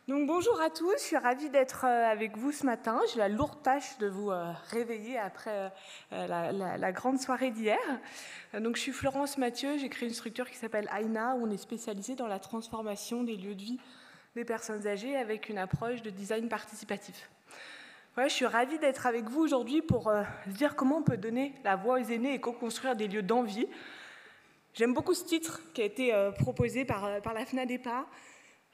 Donc bonjour à tous, je suis ravie d'être avec vous ce matin. J'ai la lourde tâche de vous réveiller après la grande soirée d'hier. Donc je suis Florence Mathieu, j'ai créé une structure qui s'appelle AINA, où on est spécialisé dans la transformation des lieux de vie des personnes âgées avec une approche de design participatif. Ouais, je suis ravie d'être avec vous aujourd'hui pour se dire comment on peut donner la voix aux aînés et co-construire des lieux d'envie. J'aime beaucoup ce titre qui a été proposé par la FNADEPA.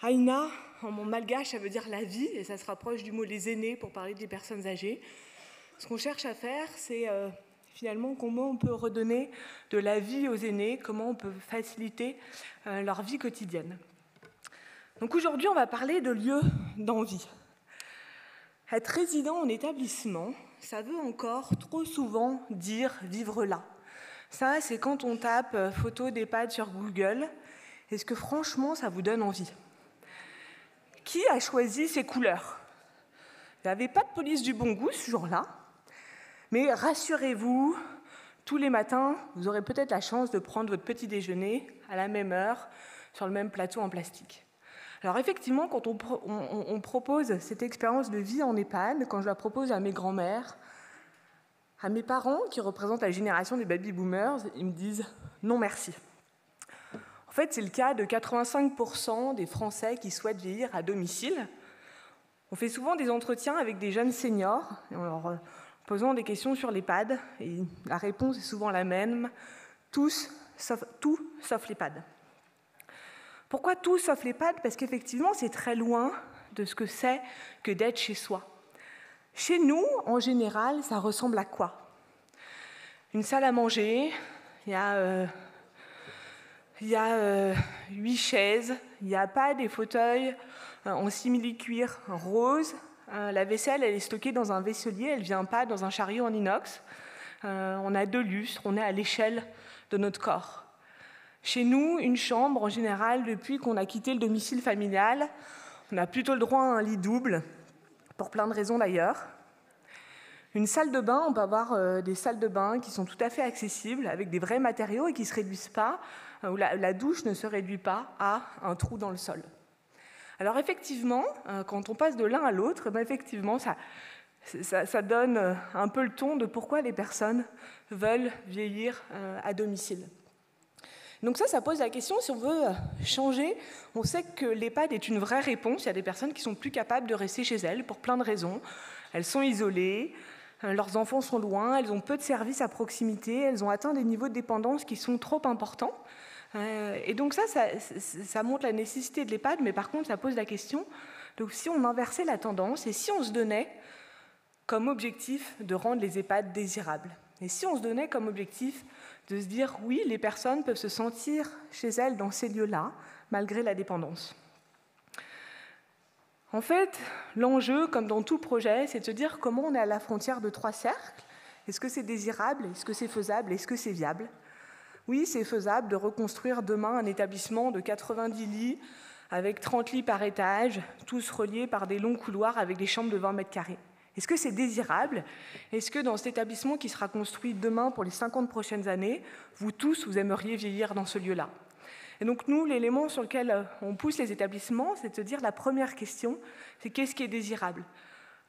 Aina, en mon malgache, ça veut dire la vie, et ça se rapproche du mot les aînés pour parler des personnes âgées. Ce qu'on cherche à faire, c'est finalement comment on peut redonner de la vie aux aînés, comment on peut faciliter leur vie quotidienne. Donc aujourd'hui, on va parler de lieux d'envie. Être résident en établissement, ça veut encore trop souvent dire vivre là. Ça, c'est quand on tape photo d'EHPAD sur Google. Est-ce que franchement, ça vous donne envie ? Qui a choisi ces couleurs ? Il n'y avait pas de police du bon goût ce jour-là, mais rassurez-vous, tous les matins, vous aurez peut-être la chance de prendre votre petit déjeuner à la même heure, sur le même plateau en plastique. Alors effectivement, quand on propose cette expérience de vie en EHPAD, quand je la propose à mes grands-mères, à mes parents qui représentent la génération des baby-boomers, ils me disent « non merci ». En fait, c'est le cas de 85% des Français qui souhaitent vieillir à domicile. On fait souvent des entretiens avec des jeunes seniors, en leur posant des questions sur l'EHPAD, et la réponse est souvent la même, tout sauf l'EHPAD. Pourquoi tout sauf l'EHPAD ? Parce qu'effectivement, c'est très loin de ce que c'est que d'être chez soi. Chez nous, en général, ça ressemble à quoi ? Une salle à manger, il y a 8 chaises, il n'y a pas des fauteuils en simili-cuir rose. La vaisselle, elle est stockée dans un vaisselier, elle ne vient pas dans un chariot en inox. On a 2 lustres, on est à l'échelle de notre corps. Chez nous, une chambre, en général, depuis qu'on a quitté le domicile familial, on a plutôt le droit à un lit double, pour plein de raisons d'ailleurs. Une salle de bain, on peut avoir des salles de bain qui sont tout à fait accessibles, avec des vrais matériaux et qui ne se réduisent pas, où la douche ne se réduit pas à un trou dans le sol. Alors effectivement, quand on passe de l'un à l'autre, effectivement, ça donne un peu le ton de pourquoi les personnes veulent vieillir à domicile. Donc ça pose la question, si on veut changer, on sait que l'EHPAD est une vraie réponse. Il y a des personnes qui sont plus capables de rester chez elles pour plein de raisons. Elles sont isolées, leurs enfants sont loin, elles ont peu de services à proximité, elles ont atteint des niveaux de dépendance qui sont trop importants. Et donc ça montre la nécessité de l'EHPAD, mais par contre ça pose la question, donc si on inversait la tendance et si on se donnait comme objectif de rendre les EHPAD désirables, et si on se donnait comme objectif de se dire oui, les personnes peuvent se sentir chez elles dans ces lieux-là, malgré la dépendance. En fait, l'enjeu, comme dans tout projet, c'est de se dire comment on est à la frontière de 3 cercles. Est-ce que c'est désirable ? Est-ce que c'est faisable ? Est-ce que c'est viable ? Oui, c'est faisable de reconstruire demain un établissement de 90 lits, avec 30 lits par étage, tous reliés par des longs couloirs avec des chambres de 20 mètres carrés. Est-ce que c'est désirable ? Est-ce que dans cet établissement qui sera construit demain pour les 50 prochaines années, vous tous, vous aimeriez vieillir dans ce lieu-là ? Et donc nous, l'élément sur lequel on pousse les établissements, c'est de se dire la première question, c'est qu'est-ce qui est désirable ?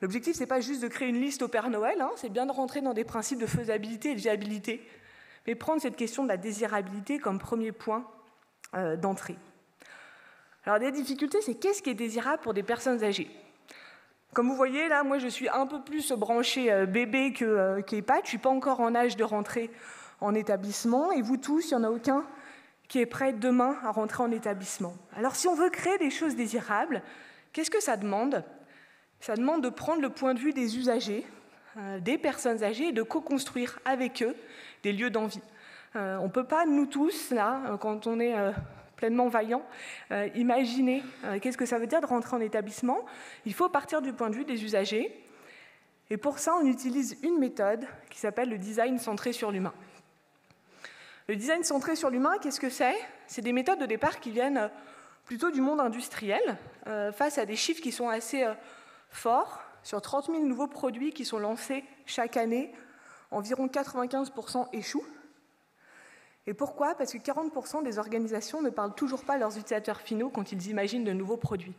L'objectif, ce n'est pas juste de créer une liste au Père Noël, c'est bien de rentrer dans des principes de faisabilité et de viabilité, mais prendre cette question de la désirabilité comme premier point d'entrée. Alors des difficultés, c'est qu'est-ce qui est désirable pour des personnes âgées ? Comme vous voyez, là, moi, je suis un peu plus branchée bébé qu'EHPAD. Je ne suis pas encore en âge de rentrer en établissement. Et vous tous, il n'y en a aucun qui est prêt demain à rentrer en établissement. Alors, si on veut créer des choses désirables, qu'est-ce que ça demande ? Ça demande de prendre le point de vue des usagers, des personnes âgées, et de co-construire avec eux des lieux d'envie. On ne peut pas, nous tous, là, quand on est pleinement vaillant, imaginer qu'est-ce que ça veut dire de rentrer en établissement. Il faut partir du point de vue des usagers. Et pour ça, on utilise une méthode qui s'appelle le design centré sur l'humain. Le design centré sur l'humain, qu'est-ce que c'est ? C'est des méthodes de départ qui viennent plutôt du monde industriel, face à des chiffres qui sont assez forts. Sur 30 000 nouveaux produits qui sont lancés chaque année, environ 95% échouent. Et pourquoi ? Parce que 40% des organisations ne parlent toujours pas à leurs utilisateurs finaux quand ils imaginent de nouveaux produits.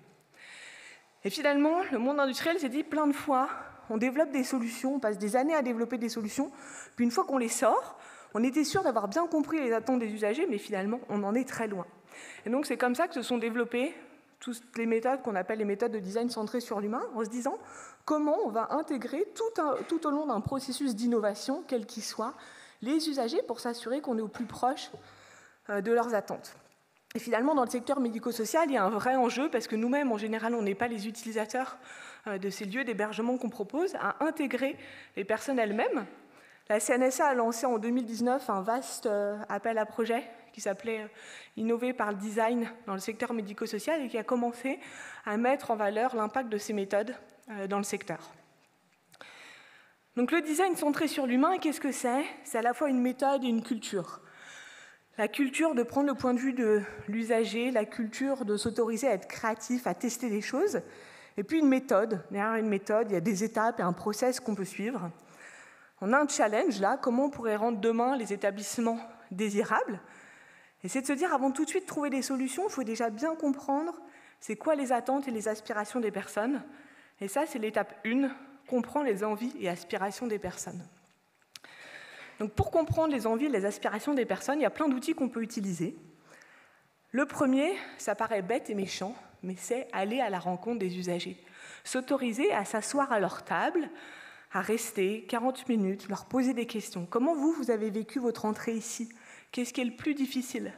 Et finalement, le monde industriel s'est dit plein de fois, on développe des solutions, on passe des années à développer des solutions, puis une fois qu'on les sort, on était sûr d'avoir bien compris les attentes des usagers, mais finalement, on en est très loin. Et donc, c'est comme ça que se sont développées toutes les méthodes qu'on appelle les méthodes de design centrées sur l'humain, en se disant comment on va intégrer tout au long d'un processus d'innovation, quel qu'il soit, les usagers pour s'assurer qu'on est au plus proche de leurs attentes. Et finalement, dans le secteur médico-social, il y a un vrai enjeu, parce que nous-mêmes, en général, on n'est pas les utilisateurs de ces lieux d'hébergement qu'on propose, à intégrer les personnes elles-mêmes. La CNSA a lancé en 2019 un vaste appel à projet qui s'appelait « Innover par le design » dans le secteur médico-social et qui a commencé à mettre en valeur l'impact de ces méthodes dans le secteur. Donc le design centré sur l'humain, qu'est-ce que c'est? C'est à la fois une méthode et une culture. La culture de prendre le point de vue de l'usager, la culture de s'autoriser à être créatif, à tester des choses, et puis une méthode. Derrière une méthode, il y a des étapes et un process qu'on peut suivre. On a un challenge là, comment on pourrait rendre demain les établissements désirables? Et c'est de se dire, avant de tout de suite trouver des solutions, il faut déjà bien comprendre c'est quoi les attentes et les aspirations des personnes. Et ça, c'est l'étape 1, comprendre les envies et aspirations des personnes. Donc pour comprendre les envies et les aspirations des personnes, il y a plein d'outils qu'on peut utiliser. Le premier, ça paraît bête et méchant, mais c'est aller à la rencontre des usagers. S'autoriser à s'asseoir à leur table, à rester 40 minutes, leur poser des questions. Comment vous avez vécu votre entrée ici? Qu'est-ce qui est le plus difficile?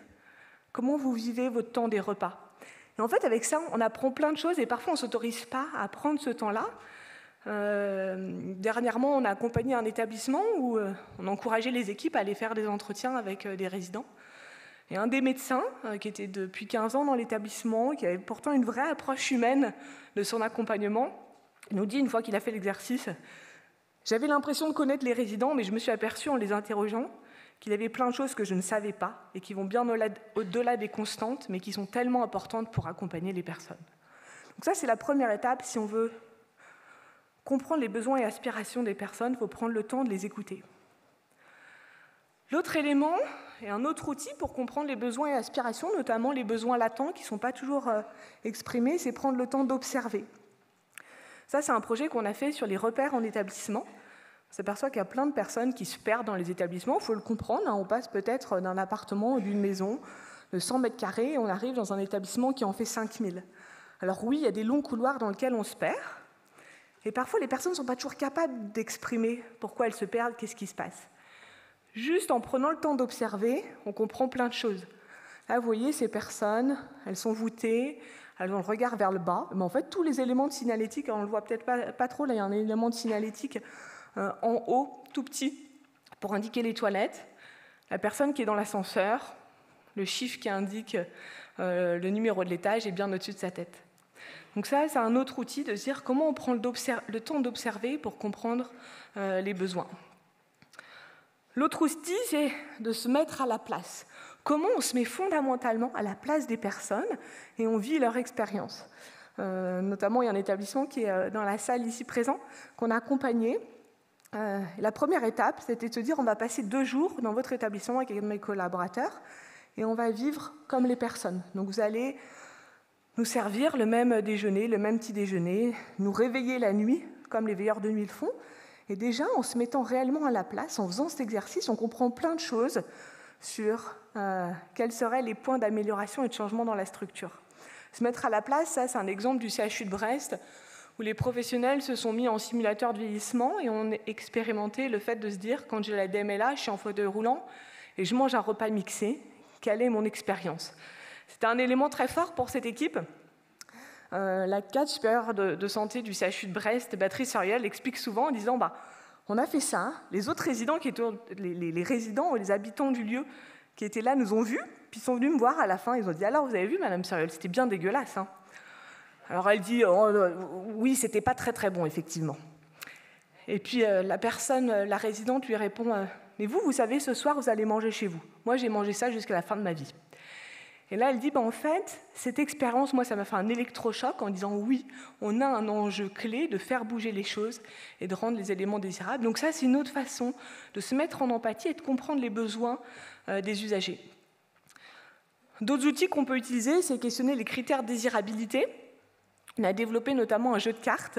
Comment vous vivez votre temps des repas? Et en fait, avec ça, on apprend plein de choses et parfois on ne s'autorise pas à prendre ce temps-là. Dernièrement, on a accompagné un établissement où on encourageait les équipes à aller faire des entretiens avec des résidents. Et un des médecins, qui était depuis 15 ans dans l'établissement, qui avait pourtant une vraie approche humaine de son accompagnement, nous dit, une fois qu'il a fait l'exercice, « J'avais l'impression de connaître les résidents, mais je me suis aperçu en les interrogeant qu'il y avait plein de choses que je ne savais pas et qui vont bien au-delà des constantes, mais qui sont tellement importantes pour accompagner les personnes. » Donc ça, c'est la première étape. Si on veut comprendre les besoins et aspirations des personnes, il faut prendre le temps de les écouter. L'autre élément, et un autre outil pour comprendre les besoins et aspirations, notamment les besoins latents qui ne sont pas toujours exprimés, c'est prendre le temps d'observer. Ça, c'est un projet qu'on a fait sur les repères en établissement. On s'aperçoit qu'il y a plein de personnes qui se perdent dans les établissements, il faut le comprendre. On passe peut-être d'un appartement ou d'une maison de 100 mètres carrés et on arrive dans un établissement qui en fait 5000. Alors oui, il y a des longs couloirs dans lesquels on se perd. Et parfois, les personnes ne sont pas toujours capables d'exprimer pourquoi elles se perdent, qu'est-ce qui se passe. Juste en prenant le temps d'observer, on comprend plein de choses. Là, vous voyez, ces personnes, elles sont voûtées, elles ont le regard vers le bas. Mais en fait, tous les éléments de signalétique, on ne le voit peut-être pas trop, là, il y a un élément de signalétique en haut, tout petit, pour indiquer les toilettes, la personne qui est dans l'ascenseur, le chiffre qui indique le numéro de l'étage est bien au-dessus de sa tête. Donc ça, c'est un autre outil de se dire comment on prend le temps d'observer pour comprendre les besoins. L'autre outil, c'est de se mettre à la place. Comment on se met fondamentalement à la place des personnes et on vit leur expérience. Notamment, il y a un établissement qui est dans la salle ici présent, qu'on a accompagné. La première étape, c'était de se dire on va passer 2 jours dans votre établissement avec mes collaborateurs et on va vivre comme les personnes. Donc vous allez nous servir le même déjeuner, le même petit déjeuner, nous réveiller la nuit, comme les veilleurs de nuit le font. Et déjà, en se mettant réellement à la place, en faisant cet exercice, on comprend plein de choses sur quels seraient les points d'amélioration et de changement dans la structure. Se mettre à la place, ça, c'est un exemple du CHU de Brest, où les professionnels se sont mis en simulateur de vieillissement et ont expérimenté le fait de se dire, quand j'ai la DMLA, je suis en fauteuil roulant et je mange un repas mixé, quelle est mon expérience? C'était un élément très fort pour cette équipe. La cadre supérieure de santé du CHU de Brest, Béatrice Soriel, explique souvent en disant on a fait ça, les autres résidents, les résidents ou les habitants du lieu qui étaient là nous ont vus, puis ils sont venus me voir à la fin, ils ont dit « Alors, vous avez vu, Madame Soriel, c'était bien dégueulasse. Hein » Alors elle dit oui, c'était pas très très bon, effectivement. Et puis la résidente lui répond mais vous savez, ce soir, vous allez manger chez vous. Moi, j'ai mangé ça jusqu'à la fin de ma vie. Et là, elle dit en fait, cette expérience, moi, ça m'a fait un électrochoc en disant oui, on a un enjeu clé de faire bouger les choses et de rendre les éléments désirables. Donc ça, c'est une autre façon de se mettre en empathie et de comprendre les besoins des usagers. D'autres outils qu'on peut utiliser, c'est questionner les critères de désirabilité. On a développé notamment un jeu de cartes,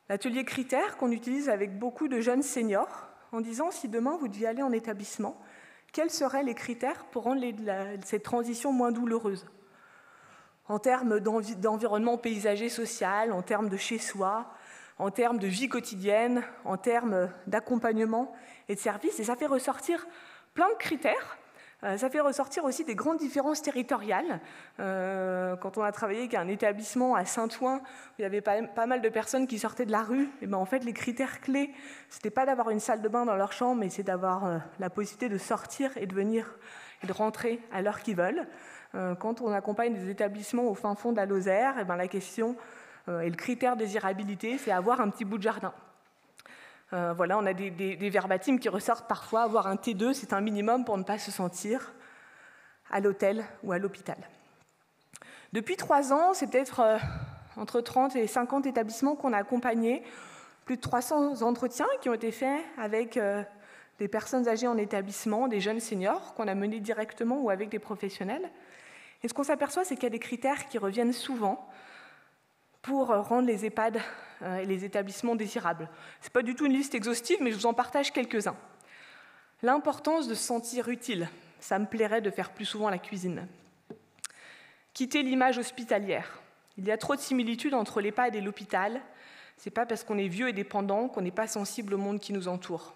l'atelier critères qu'on utilise avec beaucoup de jeunes seniors, en disant si demain vous deviez aller en établissement, quels seraient les critères pour rendre cette transition moins douloureuse? En termes d'environnement paysager social, en termes de chez-soi, en termes de vie quotidienne, en termes d'accompagnement et de services. Et ça fait ressortir plein de critères. Ça fait ressortir aussi des grandes différences territoriales. Quand on a travaillé avec un établissement à Saint-Ouen, où il y avait pas mal de personnes qui sortaient de la rue, et en fait, les critères clés, ce n'était pas d'avoir une salle de bain dans leur chambre, mais c'est d'avoir la possibilité de sortir et de venir et de rentrer à l'heure qu'ils veulent. Quand on accompagne des établissements au fin fond de la Lozère, la question et le critère désirabilité, c'est avoir un petit bout de jardin. Voilà, on a des verbatims qui ressortent parfois. Avoir un T2, c'est un minimum pour ne pas se sentir à l'hôtel ou à l'hôpital. Depuis 3 ans, c'est peut-être entre 30 et 50 établissements qu'on a accompagnés, plus de 300 entretiens qui ont été faits avec des personnes âgées en établissement, des jeunes seniors qu'on a menés directement ou avec des professionnels. Et ce qu'on s'aperçoit, c'est qu'il y a des critères qui reviennent souvent pour rendre les EHPAD et les établissements désirables. Ce n'est pas du tout une liste exhaustive, mais je vous en partage quelques-uns. L'importance de se sentir utile. Ça me plairait de faire plus souvent la cuisine. Quitter l'image hospitalière. Il y a trop de similitudes entre l'EHPAD et l'hôpital. Ce n'est pas parce qu'on est vieux et dépendant qu'on n'est pas sensible au monde qui nous entoure.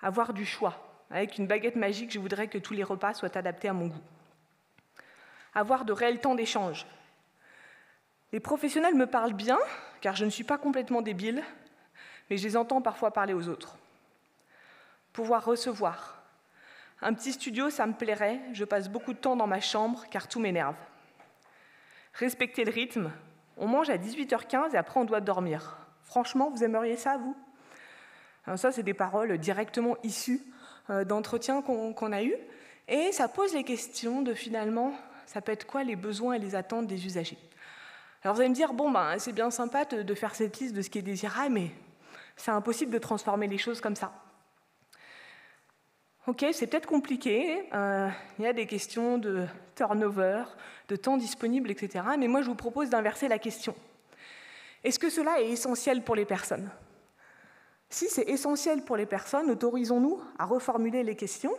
Avoir du choix. Avec une baguette magique, je voudrais que tous les repas soient adaptés à mon goût. Avoir de réels temps d'échange. Les professionnels me parlent bien, car je ne suis pas complètement débile, mais je les entends parfois parler aux autres. Pouvoir recevoir. Un petit studio, ça me plairait, je passe beaucoup de temps dans ma chambre, car tout m'énerve. Respecter le rythme. On mange à 18h15 et après on doit dormir. Franchement, vous aimeriez ça, vous? Alors ça, c'est des paroles directement issues d'entretiens qu'on a eus, et ça pose les questions de finalement, ça peut être quoi les besoins et les attentes des usagers. Alors vous allez me dire, c'est bien sympa de faire cette liste de ce qui est désirable, mais c'est impossible de transformer les choses comme ça. Ok, c'est peut-être compliqué, il y a des questions de turnover, de temps disponible, etc. Mais moi, je vous propose d'inverser la question. Est-ce que cela est essentiel pour les personnes? Si c'est essentiel pour les personnes, autorisons-nous à reformuler les questions.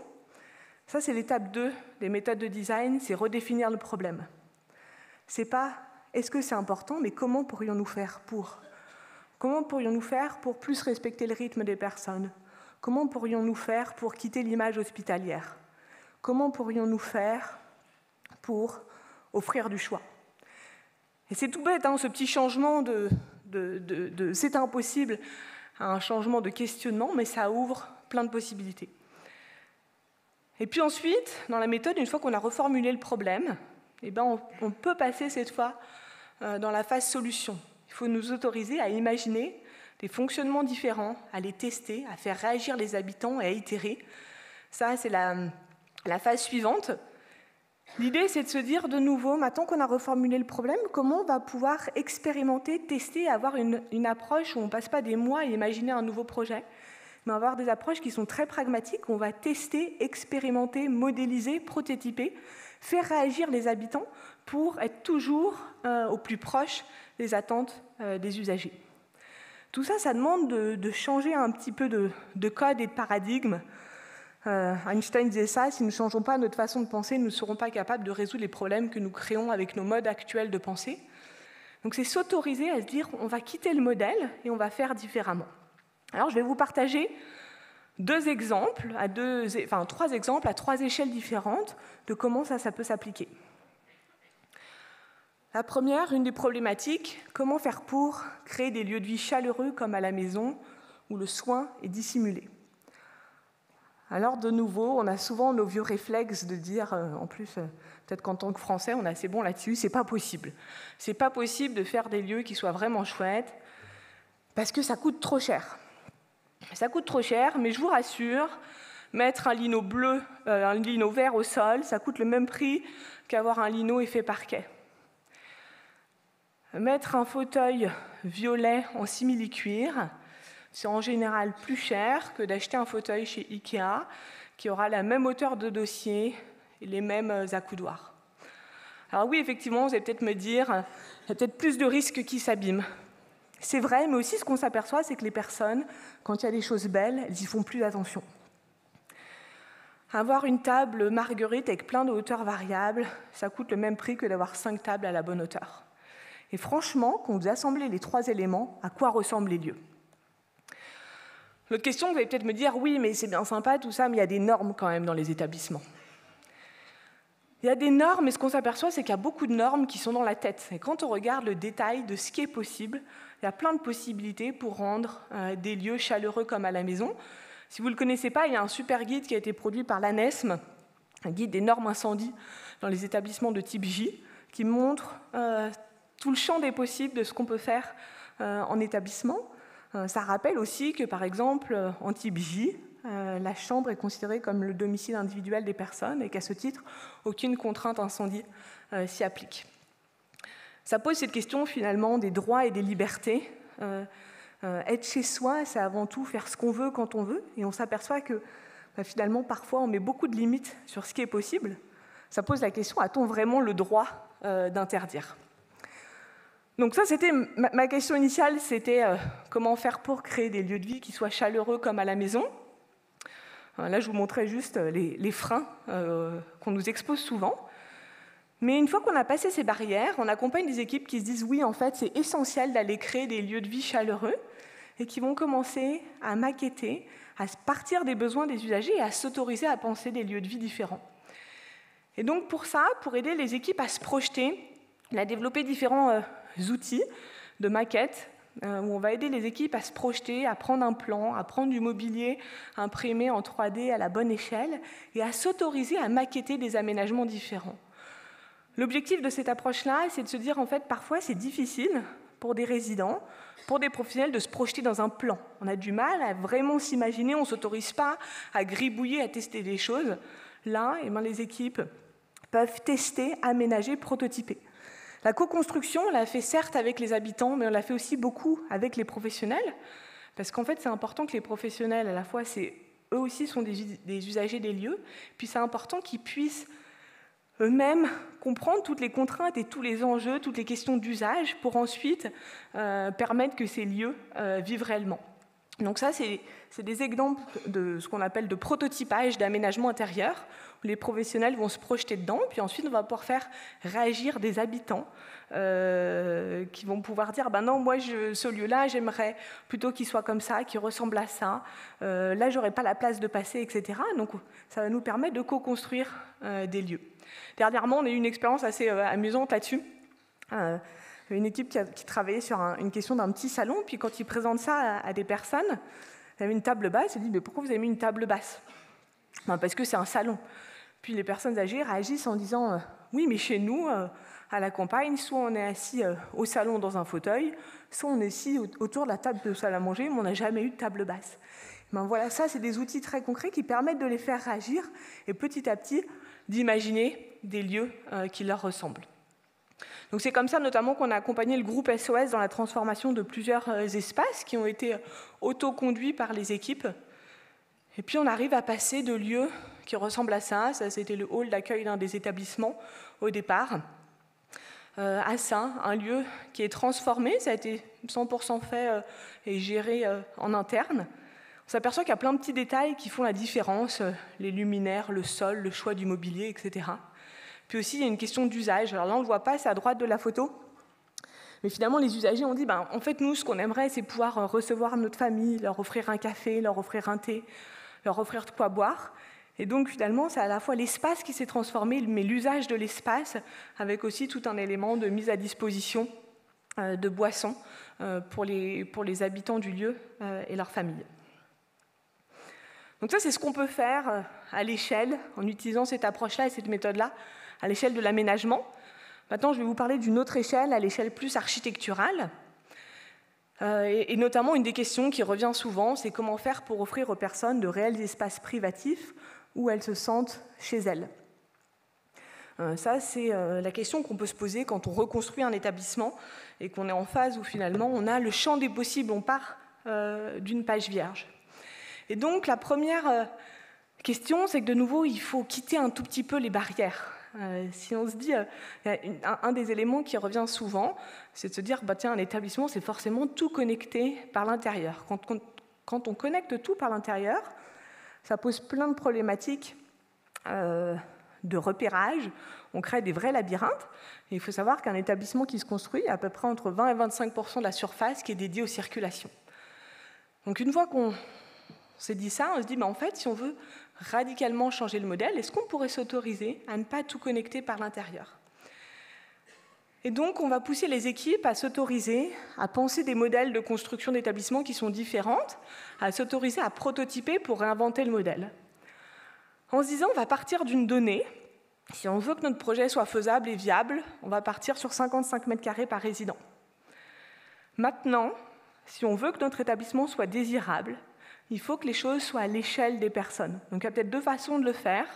Ça, c'est l'étape 2 des méthodes de design, c'est redéfinir le problème. C'est pas est-ce que c'est important, mais comment pourrions-nous faire pour? Comment pourrions-nous faire pour plus respecter le rythme des personnes? Comment pourrions-nous faire pour quitter l'image hospitalière? Comment pourrions-nous faire pour offrir du choix? Et c'est tout bête, ce petit changement de c'est impossible à un changement de questionnement, mais ça ouvre plein de possibilités. Et puis ensuite, dans la méthode, une fois qu'on a reformulé le problème, on peut passer cette fois dans la phase solution. Il faut nous autoriser à imaginer des fonctionnements différents, à les tester, à faire réagir les habitants et à itérer. Ça, c'est la phase suivante. L'idée, c'est de se dire de nouveau, maintenant qu'on a reformulé le problème, comment on va pouvoir expérimenter, tester, avoir une approche où on ne passe pas des mois à imaginer un nouveau projet, mais avoir des approches qui sont très pragmatiques, où on va tester, expérimenter, modéliser, prototyper, faire réagir les habitants pour être toujours au plus proche des attentes des usagers. Tout ça, ça demande de changer un petit peu de code et de paradigme. Einstein disait ça, si nous ne changeons pas notre façon de penser, nous ne serons pas capables de résoudre les problèmes que nous créons avec nos modes actuels de pensée. Donc c'est s'autoriser à se dire, on va quitter le modèle et on va faire différemment. Alors je vais vous partager 3 exemples à 3 échelles différentes de comment ça peut s'appliquer. La première, une des problématiques, comment faire pour créer des lieux de vie chaleureux comme à la maison où le soin est dissimulé. Alors de nouveau, on a souvent nos vieux réflexes de dire, en plus, peut-être qu'en tant que Français, on est assez bon là-dessus, c'est pas possible. C'est pas possible de faire des lieux qui soient vraiment chouettes parce que ça coûte trop cher. Ça coûte trop cher, mais je vous rassure, mettre un lino bleu, un lino vert au sol, ça coûte le même prix qu'avoir un lino effet parquet. Mettre un fauteuil violet en simili-cuir, c'est en général plus cher que d'acheter un fauteuil chez Ikea qui aura la même hauteur de dossier et les mêmes accoudoirs. Alors oui, effectivement, vous allez peut-être me dire, il y a peut-être plus de risques qui s'abîment. C'est vrai, mais aussi ce qu'on s'aperçoit, c'est que les personnes, quand il y a des choses belles, elles y font plus attention. Avoir une table Marguerite avec plein de hauteurs variables, ça coûte le même prix que d'avoir 5 tables à la bonne hauteur. Et franchement, quand vous assemblez les 3 éléments, à quoi ressemblent les lieux? L'autre question, vous allez peut-être me dire, oui, mais c'est bien sympa tout ça, mais il y a des normes quand même dans les établissements. Il y a des normes, et ce qu'on s'aperçoit, c'est qu'il y a beaucoup de normes qui sont dans la tête. Et quand on regarde le détail de ce qui est possible, il y a plein de possibilités pour rendre des lieux chaleureux comme à la maison. Si vous ne le connaissez pas, il y a un super guide qui a été produit par l'ANESM, un guide des normes incendie dans les établissements de type J, qui montre tout le champ des possibles de ce qu'on peut faire en établissement. Ça rappelle aussi que, par exemple, en type J, la chambre est considérée comme le domicile individuel des personnes et qu'à ce titre, aucune contrainte incendie s'y applique. Ça pose cette question finalement des droits et des libertés. Être chez soi, c'est avant tout faire ce qu'on veut quand on veut, et on s'aperçoit que finalement, parfois, on met beaucoup de limites sur ce qui est possible. Ça pose la question, a-t-on vraiment le droit d'interdire ? Donc ça, c'était ma question initiale, c'était comment faire pour créer des lieux de vie qui soient chaleureux comme à la maison. Là, je vous montrais juste les freins qu'on nous expose souvent. Mais une fois qu'on a passé ces barrières, on accompagne des équipes qui se disent oui, en fait, c'est essentiel d'aller créer des lieux de vie chaleureux et qui vont commencer à maqueter, à partir des besoins des usagers et à s'autoriser à penser des lieux de vie différents. Et donc pour ça, pour aider les équipes à se projeter, on a développé différents outils de maquettes où on va aider les équipes à se projeter, à prendre un plan, à prendre du mobilier imprimé en 3D à la bonne échelle et à s'autoriser à maqueter des aménagements différents. L'objectif de cette approche-là, c'est de se dire, en fait, parfois, c'est difficile pour des résidents, pour des professionnels, de se projeter dans un plan. On a du mal à vraiment s'imaginer, on ne s'autorise pas à gribouiller, à tester des choses. Là, les équipes peuvent tester, aménager, prototyper. La co-construction, on l'a fait certes avec les habitants, mais on l'a fait aussi beaucoup avec les professionnels, parce qu'en fait, c'est important que les professionnels, à la fois, eux aussi sont des usagers des lieux, puis c'est important qu'ils puissent eux-mêmes comprendre toutes les contraintes et tous les enjeux, toutes les questions d'usage pour ensuite permettre que ces lieux vivent réellement. Donc ça, c'est des exemples de ce qu'on appelle de prototypage d'aménagement intérieur, où les professionnels vont se projeter dedans, puis ensuite on va pouvoir faire réagir des habitants qui vont pouvoir dire non, moi ce lieu-là, j'aimerais plutôt qu'il soit comme ça, qu'il ressemble à ça, là j'aurais pas la place de passer, etc. Donc ça va nous permettre de co-construire des lieux. Dernièrement, on a eu une expérience assez amusante là-dessus. Une équipe qui travaillait sur une question d'un petit salon, puis quand ils présentent ça à des personnes, ils avaient une table basse, ils disent « mais pourquoi vous avez mis une table basse ?» Parce que c'est un salon. Puis les personnes âgées réagissent en disant « oui, mais chez nous, à la campagne, soit on est assis au salon dans un fauteuil, soit on est assis autour de la table de salle à manger, mais on n'a jamais eu de table basse. » Voilà, ça, c'est des outils très concrets qui permettent de les faire réagir et petit à petit d'imaginer des lieux qui leur ressemblent. Donc c'est comme ça notamment qu'on a accompagné le groupe SOS dans la transformation de plusieurs espaces qui ont été autoconduits par les équipes. Et puis on arrive à passer de lieux qui ressemblent à ça c'était le hall d'accueil d'un des établissements au départ, à ça, un lieu qui est transformé, ça a été 100% fait et géré en interne. On s'aperçoit qu'il y a plein de petits détails qui font la différence, les luminaires, le sol, le choix du mobilier, etc. Puis aussi, il y a une question d'usage. Alors là, on ne le voit pas, c'est à droite de la photo. Mais finalement, les usagers ont dit, en fait, nous, ce qu'on aimerait, c'est pouvoir recevoir notre famille, leur offrir un café, leur offrir un thé, leur offrir de quoi boire. Et donc, finalement, c'est à la fois l'espace qui s'est transformé, mais l'usage de l'espace, avec aussi tout un élément de mise à disposition de boissons pour les habitants du lieu et leurs familles. Donc ça, c'est ce qu'on peut faire à l'échelle, en utilisant cette approche-là et cette méthode-là, à l'échelle de l'aménagement. Maintenant, je vais vous parler d'une autre échelle, à l'échelle plus architecturale. Et notamment, une des questions qui revient souvent, c'est comment faire pour offrir aux personnes de réels espaces privatifs où elles se sentent chez elles. Ça, c'est la question qu'on peut se poser quand on reconstruit un établissement et qu'on est en phase où finalement on a le champ des possibles, on part d'une page vierge. Et donc, la première question, c'est que de nouveau, il faut quitter un tout petit peu les barrières. Si on se dit, un des éléments qui revient souvent, c'est de se dire, tiens, un établissement, c'est forcément tout connecté par l'intérieur. Quand on connecte tout par l'intérieur, ça pose plein de problématiques de repérage. On crée des vrais labyrinthes. Et il faut savoir qu'un établissement qui se construit, a à peu près entre 20 et 25% de la surface qui est dédiée aux circulations. Donc une fois qu'on s'est dit ça, on se dit, en fait, si on veut radicalement changer le modèle, est-ce qu'on pourrait s'autoriser à ne pas tout connecter par l'intérieur? Et donc, on va pousser les équipes à s'autoriser à penser des modèles de construction d'établissements qui sont différents, à s'autoriser à prototyper pour réinventer le modèle. En se disant, on va partir d'une donnée. Si on veut que notre projet soit faisable et viable, on va partir sur 55 mètres carrés par résident. Maintenant, si on veut que notre établissement soit désirable, il faut que les choses soient à l'échelle des personnes. Donc il y a peut-être deux façons de le faire.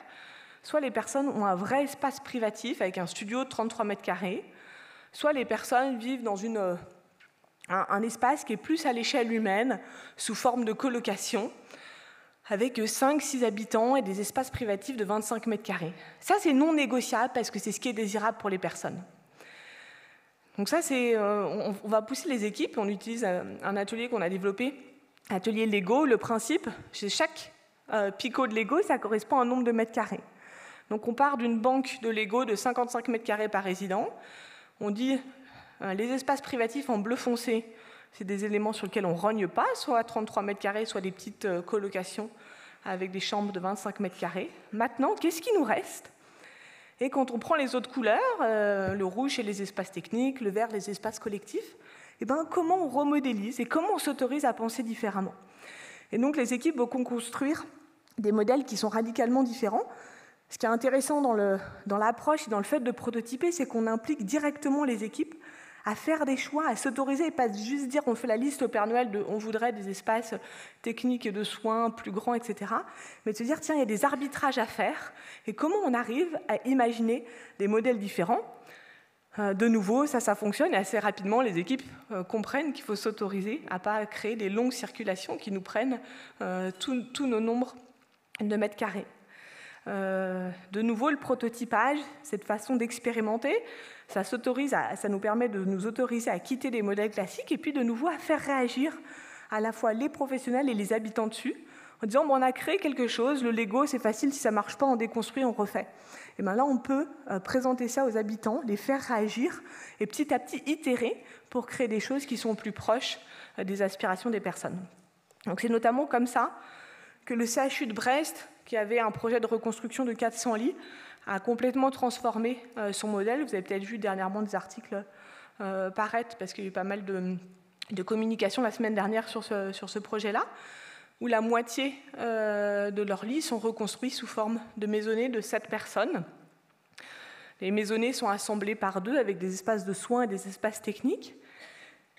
Soit les personnes ont un vrai espace privatif avec un studio de 33 mètres carrés, soit les personnes vivent dans un espace qui est plus à l'échelle humaine, sous forme de colocation, avec 5-6 habitants et des espaces privatifs de 25 mètres carrés. Ça, c'est non négociable parce que c'est ce qui est désirable pour les personnes. Donc ça, on va pousser les équipes. On utilise un atelier qu'on a développé, atelier Lego. Le principe, chez chaque picot de Lego, ça correspond à un nombre de mètres carrés. Donc on part d'une banque de Lego de 55 mètres carrés par résident. On dit les espaces privatifs en bleu foncé, c'est des éléments sur lesquels on ne rogne pas, soit à 33 mètres carrés, soit des petites colocations avec des chambres de 25 mètres carrés. Maintenant, qu'est-ce qui nous reste? Et quand on prend les autres couleurs, le rouge c'est les espaces techniques, le vert les espaces collectifs, comment on remodélise et comment on s'autorise à penser différemment? Et donc les équipes vont construire des modèles qui sont radicalement différents. Ce qui est intéressant dans l'approche et dans le fait de prototyper, c'est qu'on implique directement les équipes à faire des choix, à s'autoriser et pas juste dire on fait la liste au Père Noël de on voudrait des espaces techniques et de soins plus grands, etc. Mais de se dire tiens, il y a des arbitrages à faire et comment on arrive à imaginer des modèles différents. De nouveau, ça fonctionne et assez rapidement, les équipes comprennent qu'il faut s'autoriser à ne pas créer des longues circulations qui nous prennent tous nos nombres de mètres carrés. De nouveau, le prototypage, cette façon d'expérimenter, ça nous permet de nous autoriser à quitter des modèles classiques et puis de nouveau à faire réagir à la fois les professionnels et les habitants dessus, en disant on a créé quelque chose, le Lego c'est facile, si ça ne marche pas, on déconstruit, on refait. Et bien là, on peut présenter ça aux habitants, les faire réagir et petit à petit itérer pour créer des choses qui sont plus proches des aspirations des personnes. Donc c'est notamment comme ça que le CHU de Brest, qui avait un projet de reconstruction de 400 lits, a complètement transformé son modèle. Vous avez peut-être vu dernièrement des articles paraître, parce qu'il y a eu pas mal de communication la semaine dernière sur ce projet-là, où la moitié de leurs lits sont reconstruits sous forme de maisonnées de 7 personnes. Les maisonnées sont assemblées par deux avec des espaces de soins et des espaces techniques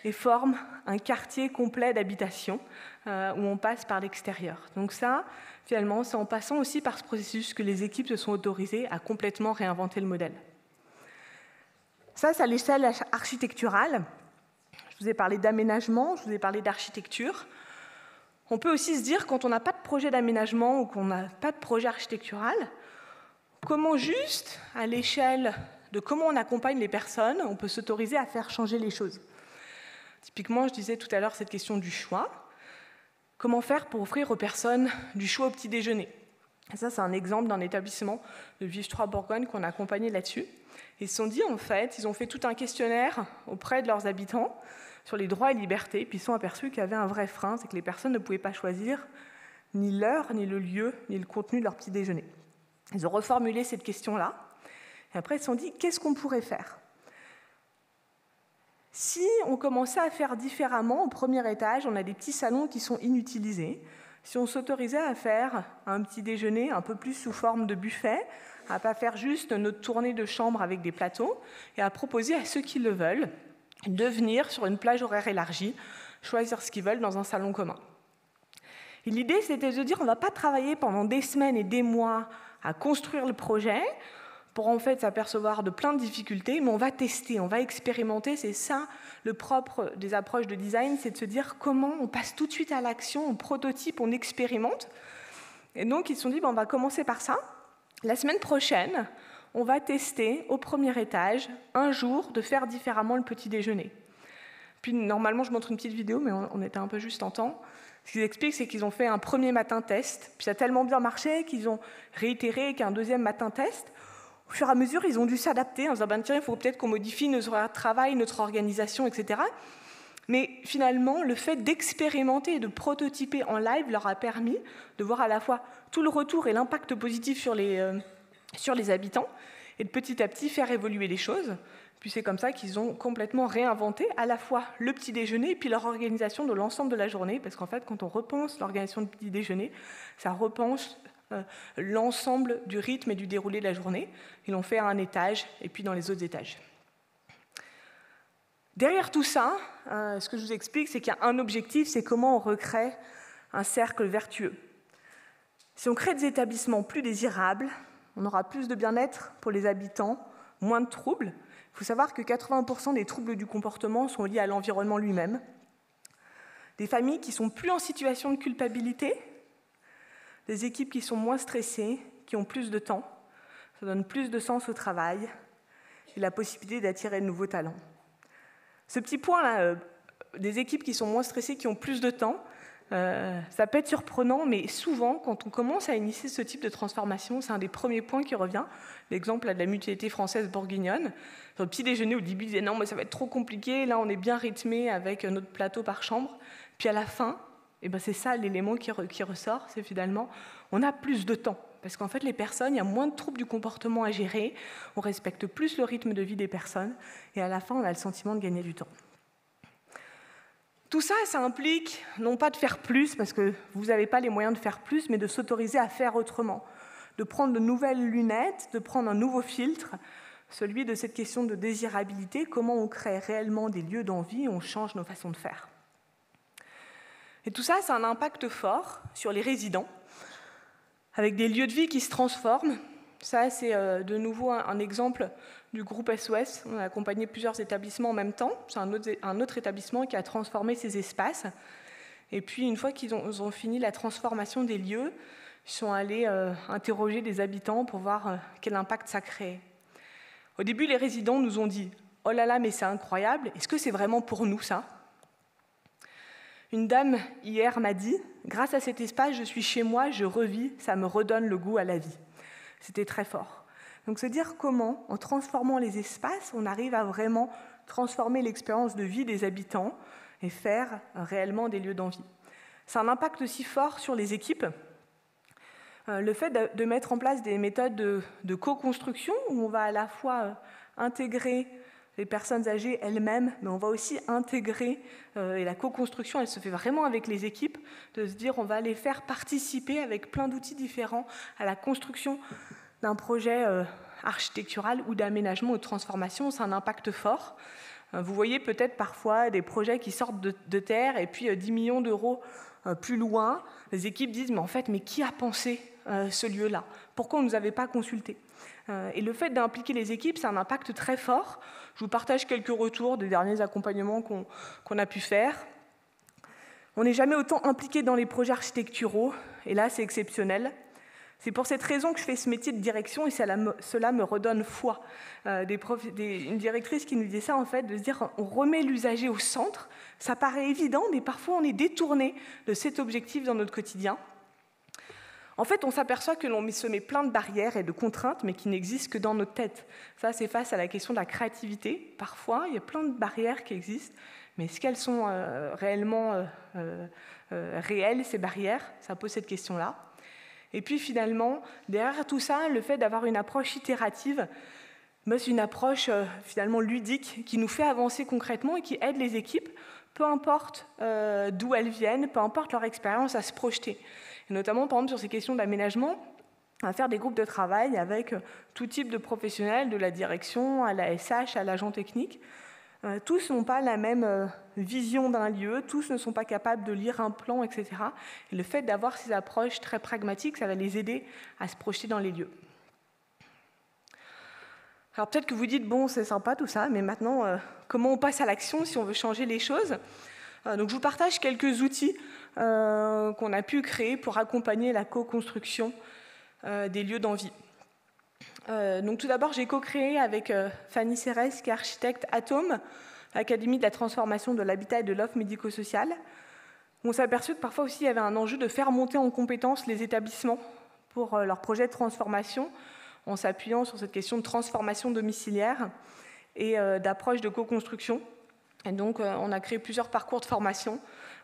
et forment un quartier complet d'habitation où on passe par l'extérieur. Donc ça, finalement, c'est en passant aussi par ce processus que les équipes se sont autorisées à complètement réinventer le modèle. Ça, c'est à l'échelle architecturale. Je vous ai parlé d'aménagement, je vous ai parlé d'architecture. On peut aussi se dire, quand on n'a pas de projet d'aménagement ou qu'on n'a pas de projet architectural, comment juste, à l'échelle de comment on accompagne les personnes, on peut s'autoriser à faire changer les choses. Typiquement, je disais tout à l'heure cette question du choix. Comment faire pour offrir aux personnes du choix au petit déjeuner? Et ça, c'est un exemple d'un établissement de Vive-3-Bourgogne qu'on a accompagné là-dessus. Ils se sont dit, en fait, ils ont fait tout un questionnaire auprès de leurs habitants sur les droits et libertés, puis ils se sont aperçus qu'il y avait un vrai frein, c'est que les personnes ne pouvaient pas choisir ni l'heure, ni le lieu, ni le contenu de leur petit déjeuner. Ils ont reformulé cette question-là, et après ils se sont dit, qu'est-ce qu'on pourrait faire? Si on commençait à faire différemment, au premier étage, on a des petits salons qui sont inutilisés. Si on s'autorisait à faire un petit déjeuner un peu plus sous forme de buffet, à ne pas faire juste notre tournée de chambre avec des plateaux, et à proposer à ceux qui le veulent de venir sur une plage horaire élargie, choisir ce qu'ils veulent dans un salon commun. Et l'idée, c'était de dire on ne va pas travailler pendant des semaines et des mois à construire le projet, pour en fait s'apercevoir de plein de difficultés, mais on va tester, on va expérimenter. C'est ça le propre des approches de design, c'est de se dire comment on passe tout de suite à l'action, on prototype, on expérimente. Et donc ils se sont dit, on va commencer par ça. La semaine prochaine, on va tester au premier étage, un jour, de faire différemment le petit déjeuner. Puis normalement, je montre une petite vidéo, mais on était un peu juste en temps. Ce qu'ils expliquent, c'est qu'ils ont fait un premier matin test, puis ça a tellement bien marché qu'ils ont réitéré qu'un deuxième matin test. Au fur et à mesure, ils ont dû s'adapter en disant « tiens, il faut peut-être qu'on modifie notre horaire de travail, notre organisation, etc. » Mais finalement, le fait d'expérimenter et de prototyper en live leur a permis de voir à la fois tout le retour et l'impact positif sur les habitants, et de petit à petit faire évoluer les choses. Puis c'est comme ça qu'ils ont complètement réinventé à la fois le petit déjeuner et puis leur organisation de l'ensemble de la journée, parce qu'en fait, quand on repense l'organisation du petit déjeuner, ça repense l'ensemble du rythme et du déroulé de la journée. Ils l'ont fait à un étage et puis dans les autres étages. Derrière tout ça, ce que je vous explique, c'est qu'il y a un objectif, c'est comment on recrée un cercle vertueux. Si on crée des établissements plus désirables, on aura plus de bien-être pour les habitants, moins de troubles. Il faut savoir que 80% des troubles du comportement sont liés à l'environnement lui-même. Des familles qui sont plus en situation de culpabilité, des équipes qui sont moins stressées, qui ont plus de temps, ça donne plus de sens au travail et la possibilité d'attirer de nouveaux talents. Ce petit point-là, des équipes qui sont moins stressées, qui ont plus de temps, ça peut être surprenant, mais souvent, quand on commence à initier ce type de transformation, c'est un des premiers points qui revient. L'exemple de la mutualité française bourguignonne. Sur le petit déjeuner, au début, ils disaient « non, mais ça va être trop compliqué, là, on est bien rythmé avec notre plateau par chambre ». Puis à la fin, eh ben, c'est ça l'élément qui ressort, c'est finalement, on a plus de temps. Parce qu'en fait, les personnes, il y a moins de troubles du comportement à gérer, on respecte plus le rythme de vie des personnes, et à la fin, on a le sentiment de gagner du temps. Tout ça, ça implique non pas de faire plus, parce que vous n'avez pas les moyens de faire plus, mais de s'autoriser à faire autrement, de prendre de nouvelles lunettes, de prendre un nouveau filtre, celui de cette question de désirabilité, comment on crée réellement des lieux d'envie, on change nos façons de faire. Et tout ça, ça a un impact fort sur les résidents, avec des lieux de vie qui se transforment. Ça, c'est de nouveau un exemple du groupe SOS. On a accompagné plusieurs établissements en même temps. C'est un autre établissement qui a transformé ces espaces. Et puis, une fois qu'ils ont fini la transformation des lieux, ils sont allés interroger des habitants pour voir quel impact ça créait. Au début, les résidents nous ont dit « Oh là là, mais c'est incroyable, est-ce que c'est vraiment pour nous, ça ?» Une dame, hier, m'a dit « Grâce à cet espace, je suis chez moi, je revis, ça me redonne le goût à la vie. » C'était très fort. Donc se dire comment, en transformant les espaces, on arrive à vraiment transformer l'expérience de vie des habitants et faire réellement des lieux d'envie. C'est un impact aussi fort sur les équipes. Le fait de mettre en place des méthodes de co-construction où on va à la fois intégrer les personnes âgées elles-mêmes, mais on va aussi intégrer, et la co-construction, elle se fait vraiment avec les équipes, de se dire on va les faire participer avec plein d'outils différents à la construction d'un projet architectural ou d'aménagement ou de transformation. C'est un impact fort. Vous voyez peut-être parfois des projets qui sortent de terre et puis 10 millions d'euros plus loin, les équipes disent mais en fait, mais qui a pensé ce lieu-là? Pourquoi on ne nous avait pas consultés? Et le fait d'impliquer les équipes, c'est un impact très fort. Je vous partage quelques retours des derniers accompagnements qu'on a pu faire. On n'est jamais autant impliqué dans les projets architecturaux, et là, c'est exceptionnel. C'est pour cette raison que je fais ce métier de direction, et cela me redonne foi. Une directrice qui nous disait ça, en fait, de se dire on remet l'usager au centre. Ça paraît évident, mais parfois on est détourné de cet objectif dans notre quotidien. En fait, on s'aperçoit que l'on se met plein de barrières et de contraintes, mais qui n'existent que dans notre tête. Ça, c'est face à la question de la créativité. Parfois, il y a plein de barrières qui existent, mais est-ce qu'elles sont réellement réelles, ces barrières? Ça pose cette question-là. Et puis finalement, derrière tout ça, le fait d'avoir une approche itérative, c'est une approche finalement ludique qui nous fait avancer concrètement et qui aide les équipes, peu importe d'où elles viennent, peu importe leur expérience, à se projeter. Et notamment, par exemple, sur ces questions d'aménagement, à faire des groupes de travail avec tout type de professionnels, de la direction à la SH, à l'agent technique. Tous n'ont pas la même vision d'un lieu, tous ne sont pas capables de lire un plan, etc. Et le fait d'avoir ces approches très pragmatiques, ça va les aider à se projeter dans les lieux. Alors peut-être que vous dites, bon, c'est sympa tout ça, mais maintenant, comment on passe à l'action si on veut changer les choses? Donc je vous partage quelques outils qu'on a pu créer pour accompagner la co-construction des lieux d'envie. Donc tout d'abord, j'ai co-créé avec Fanny Serres, qui est architecte, Atome, l'Académie de la transformation de l'habitat et de l'offre médico-sociale. On s'est aperçu que parfois aussi il y avait un enjeu de faire monter en compétence les établissements pour leurs projets de transformation, en s'appuyant sur cette question de transformation domiciliaire et d'approche de co-construction. Et donc on a créé plusieurs parcours de formation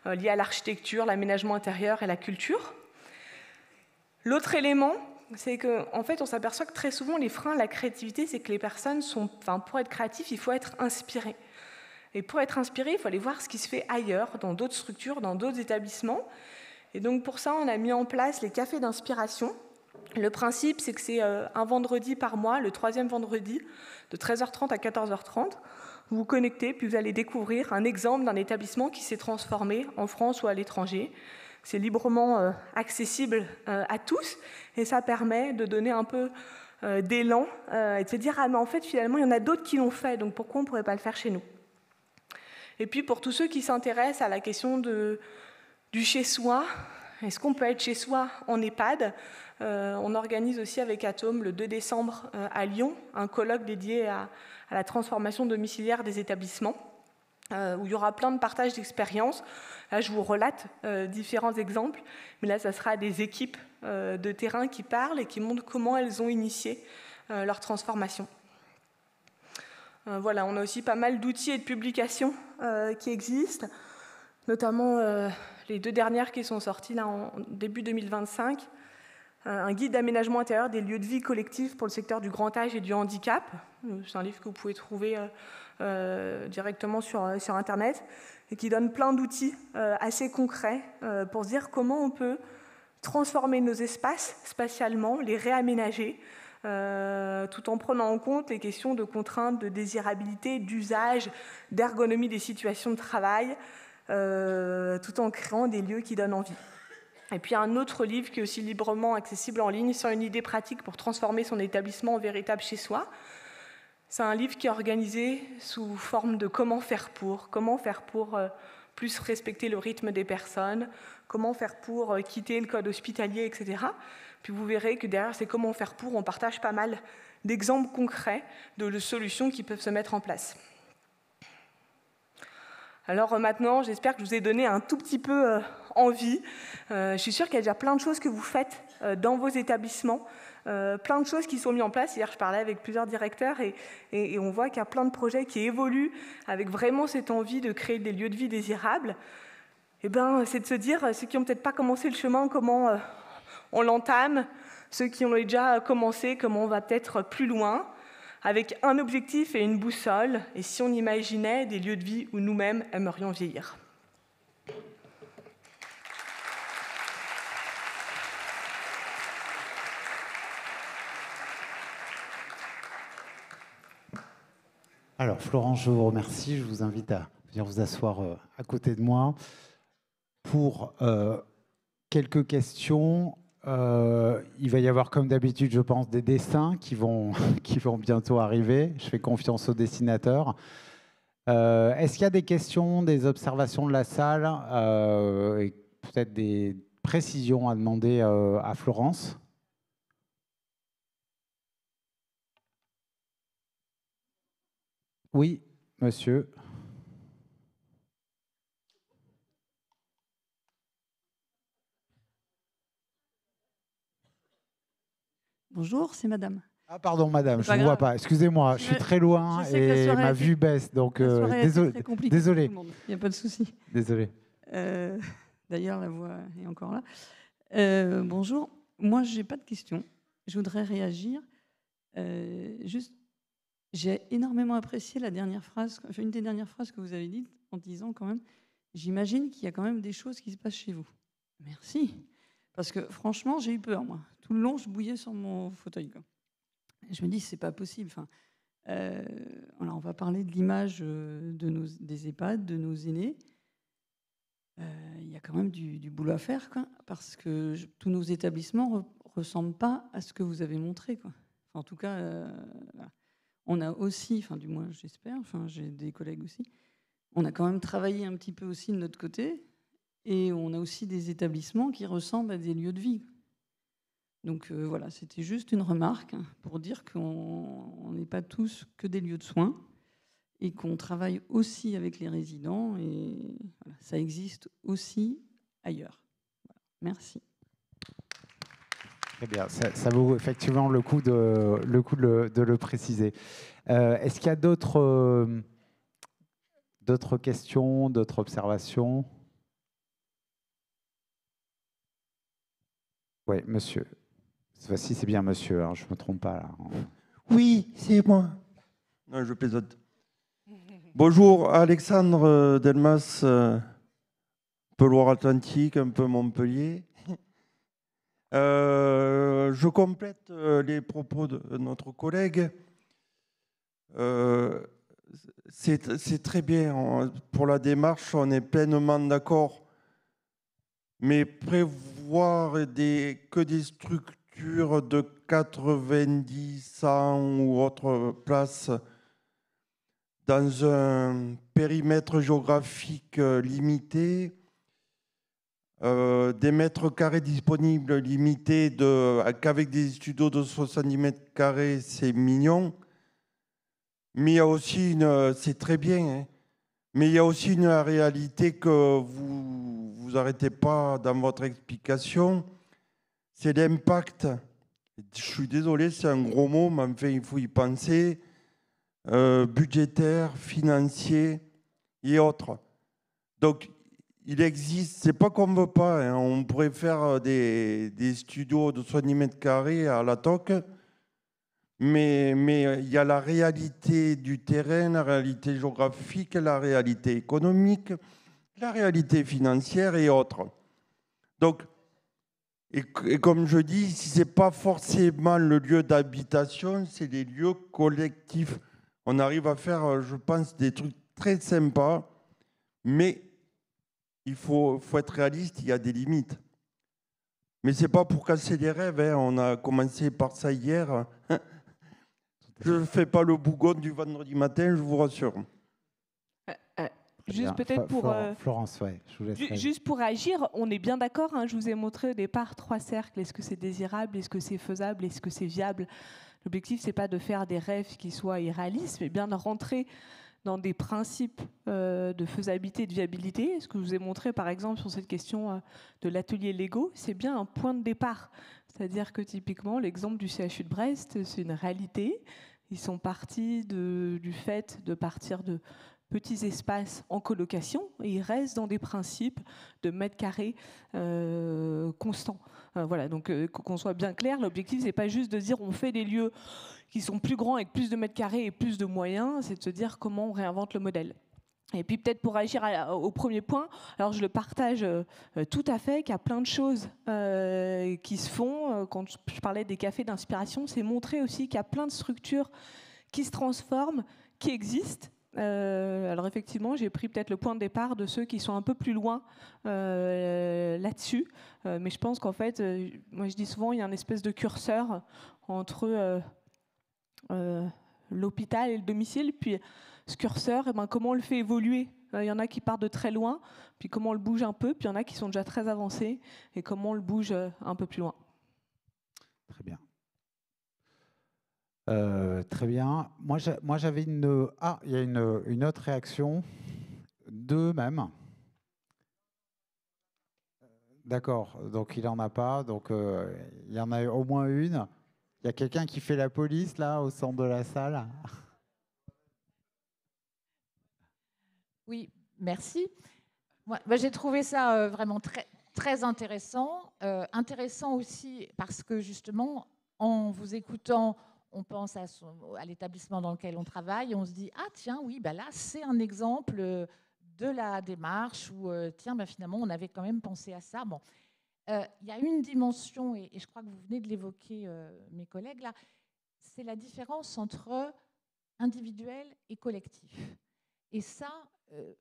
liés à l'architecture, l'aménagement intérieur et la culture. L'autre élément, c'est qu'en fait, on s'aperçoit que très souvent, les freins à la créativité, c'est que les personnes pour être créatifs, il faut être inspiré. Et pour être inspiré, il faut aller voir ce qui se fait ailleurs, dans d'autres structures, dans d'autres établissements. Et donc pour ça, on a mis en place les cafés d'inspiration. Le principe, c'est que c'est un vendredi par mois, le 3e vendredi, de 13h30 à 14h30. Vous vous connectez, puis vous allez découvrir un exemple d'un établissement qui s'est transformé en France ou à l'étranger. C'est librement accessible à tous, et ça permet de donner un peu d'élan et de se dire « Ah, mais en fait, finalement, il y en a d'autres qui l'ont fait, donc pourquoi on ne pourrait pas le faire chez nous ?» Et puis, pour tous ceux qui s'intéressent à la question du chez-soi, est-ce qu'on peut être chez soi en EHPAD ? On organise aussi avec Atome, le 2 décembre à Lyon, un colloque dédié à la transformation domiciliaire des établissements, où il y aura plein de partages d'expériences. Là, je vous relate différents exemples, mais là, ça sera des équipes de terrain qui parlent et qui montrent comment elles ont initié leur transformation. Voilà, on a aussi pas mal d'outils et de publications qui existent, notamment les 2 dernières qui sont sorties là, en début 2025. Un guide d'aménagement intérieur des lieux de vie collectifs pour le secteur du grand âge et du handicap. C'est un livre que vous pouvez trouver directement sur Internet et qui donne plein d'outils assez concrets pour se dire comment on peut transformer nos espaces spatialement, les réaménager, tout en prenant en compte les questions de contraintes, de désirabilité, d'usage, d'ergonomie des situations de travail, tout en créant des lieux qui donnent envie. Et puis un autre livre qui est aussi librement accessible en ligne, sur une idée pratique pour transformer son établissement en véritable chez-soi. C'est un livre qui est organisé sous forme de comment faire pour plus respecter le rythme des personnes, comment faire pour quitter le code hospitalier, etc. Puis vous verrez que derrière ces comment faire pour, on partage pas mal d'exemples concrets de solutions qui peuvent se mettre en place. Alors maintenant, j'espère que je vous ai donné un tout petit peu envie. Je suis sûre qu'il y a déjà plein de choses que vous faites dans vos établissements, plein de choses qui sont mises en place. Hier, je parlais avec plusieurs directeurs et on voit qu'il y a plein de projets qui évoluent avec vraiment cette envie de créer des lieux de vie désirables. Et ben, c'est de se dire, ceux qui n'ont peut-être pas commencé le chemin, comment on l'entame, ceux qui ont déjà commencé, comment on va peut-être plus loin, avec un objectif et une boussole, et si on imaginait des lieux de vie où nous-mêmes aimerions vieillir. Alors, Florence, je vous remercie. Je vous invite à venir vous asseoir à côté de moi pour quelques questions. Il va y avoir, comme d'habitude, je pense, des dessins qui vont bientôt arriver. Je fais confiance aux dessinateurs. Est-ce qu'il y a des questions, des observations de la salle et peut-être des précisions à demander à Florence ? Oui, monsieur. Bonjour, c'est madame. Ah pardon madame, je ne vous vois pas. Excusez-moi, je suis très loin et ma vue baisse. Donc désolé. Désolé. Il n'y a pas de souci. Désolé. D'ailleurs, la voix est encore là. Bonjour. Moi, je n'ai pas de questions. Je voudrais réagir. Juste, j'ai énormément apprécié la dernière phrase, une des dernières phrases que vous avez dites en disant quand même, j'imagine qu'il y a quand même des choses qui se passent chez vous. Merci. Parce que franchement, j'ai eu peur, moi. Tout le long, je bouillais sur mon fauteuil, quoi. Je me dis, c'est pas possible. Enfin, alors on va parler de l'image des EHPAD, de nos aînés. Il y a quand même du boulot à faire, quoi, parce que tous nos établissements ne ressemblent pas à ce que vous avez montré, quoi. Enfin, en tout cas, on a aussi, enfin, du moins j'espère, enfin, j'ai des collègues aussi, on a quand même travaillé un petit peu aussi de notre côté, et on a aussi des établissements qui ressemblent à des lieux de vie. Donc voilà, c'était juste une remarque pour dire qu'on n'est pas tous que des lieux de soins et qu'on travaille aussi avec les résidents et voilà, ça existe aussi ailleurs. Voilà. Merci. Très bien, ça vaut effectivement le coup de le préciser. Est-ce qu'il y a d'autres questions, d'autres observations? Oui, monsieur. Cette fois-ci, c'est bien monsieur, hein, je ne me trompe pas. Là. Oui, c'est moi. Non, je plaisante. Bonjour, Alexandre Delmas, un peu Loire-Atlantique, un peu Montpellier. Je complète les propos de notre collègue. C'est très bien. Pour la démarche, on est pleinement d'accord. Mais prévoir que des structures de 90, 100 ou autres places dans un périmètre géographique limité, des mètres carrés disponibles limités qu'avec des studios de 70 mètres carrés, c'est mignon. Mais il y a aussi c'est très bien, hein, mais il y a aussi une réalité que vous n'arrêtez pas dans votre explication, c'est l'impact. Je suis désolé, c'est un gros mot, mais enfin, il faut y penser. Budgétaire, financier et autres. Donc, il existe, c'est pas qu'on ne veut pas, hein, on pourrait faire des studios de 70 mètres carrés à la TOC, mais il y a la réalité du terrain, la réalité géographique, la réalité économique, la réalité financière et autres. Donc, et comme je dis, si ce n'est pas forcément le lieu d'habitation, c'est les lieux collectifs. On arrive à faire, je pense, des trucs très sympas, mais il faut être réaliste, il y a des limites. Mais ce n'est pas pour casser les rêves, hein. On a commencé par ça hier. Je ne fais pas le bougon du vendredi matin, je vous rassure. Juste peut-être pour Florence, ouais, je vous laisse. Juste pour agir, on est bien d'accord. Hein, je vous ai montré au départ 3 cercles. Est-ce que c'est désirable? Est-ce que c'est faisable? Est-ce que c'est viable? L'objectif, c'est pas de faire des rêves qui soient irréalistes, mais bien de rentrer dans des principes de faisabilité et de viabilité. Ce que je vous ai montré, par exemple, sur cette question de l'atelier Lego, c'est bien un point de départ. C'est-à-dire que typiquement, l'exemple du CHU de Brest, c'est une réalité. Ils sont partis du fait de partir de petits espaces en colocation et ils restent dans des principes de mètres carrés constants. Voilà, donc qu'on soit bien clair, l'objectif, c'est pas juste de dire on fait des lieux qui sont plus grands avec plus de mètres carrés et plus de moyens, c'est de se dire comment on réinvente le modèle. Et puis peut-être pour agir au premier point, alors je le partage tout à fait, qu'il y a plein de choses qui se font. Quand je parlais des cafés d'inspiration, c'est montrer aussi qu'il y a plein de structures qui se transforment, qui existent. Alors effectivement, j'ai pris peut-être le point de départ de ceux qui sont un peu plus loin là-dessus. Mais je pense qu'en fait, moi je dis souvent, il y a une espèce de curseur entre l'hôpital et le domicile. Puis ce curseur, comment on le fait évoluer? Il y en a qui partent de très loin, puis comment on le bouge un peu, puis il y en a qui sont déjà très avancés, et comment on le bouge un peu plus loin. Très bien. Très bien. Moi j'avais une... Ah, il y a une autre réaction. 2 même. D'accord, donc il n'en a pas. Donc il y en a au moins une. Il y a quelqu'un qui fait la police, là, au centre de la salle. Oui, merci. Moi, j'ai trouvé ça vraiment très, très intéressant. Intéressant aussi parce que, justement, en vous écoutant, on pense à l'établissement dans lequel on travaille et on se dit « Ah, tiens, oui, bah là, c'est un exemple de la démarche où, tiens, bah, finalement, on avait quand même pensé à ça. » Bon, il y a une dimension, et je crois que vous venez de l'évoquer, mes collègues, là, c'est la différence entre individuel et collectif. Et ça,